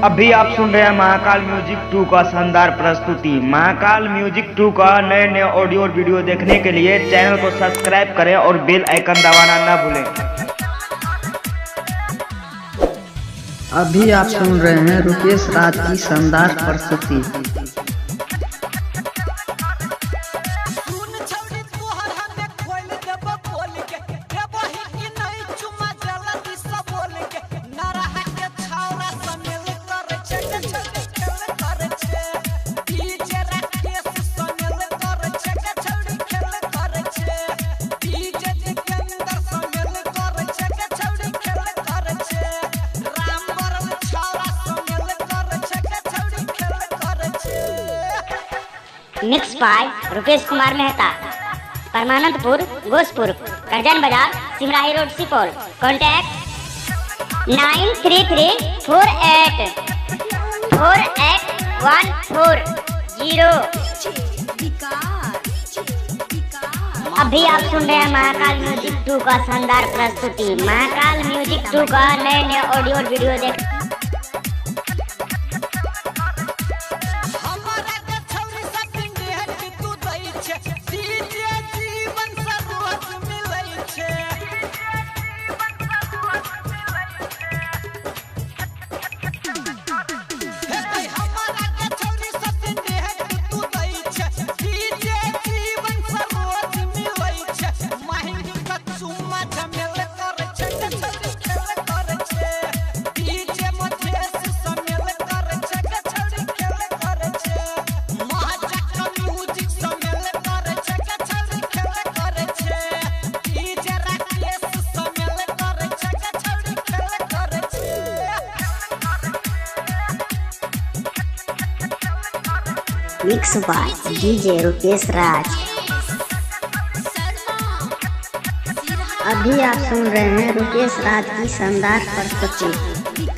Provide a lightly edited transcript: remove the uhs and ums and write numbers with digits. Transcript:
अभी आप सुन रहे हैं महाकाल म्यूजिक 2 का शानदार प्रस्तुति। महाकाल म्यूजिक 2 का नए नए ऑडियो और वीडियो देखने के लिए चैनल को सब्सक्राइब करें और बेल आइकन दबाना ना भूलें। अभी आप सुन रहे हैं रुकेश राज की शानदार प्रस्तुति। मिक्स बाय रुपेश कुमार मेहता, परमानंदपुर घोषपुर, करजन बाजार, सिमराही रोड, सुपौल। कॉन्टैक्ट 9334848140। अभी आप सुन रहे हैं महाकाल म्यूजिक 2 का शानदार प्रस्तुति। महाकाल म्यूजिक 2 का नए नए ऑडियो और वीडियो देख। मिक्स बाय डीजे रुकेश राज। अभी आप सुन रहे हैं रुकेश राज की शानदार प्रस्तुति।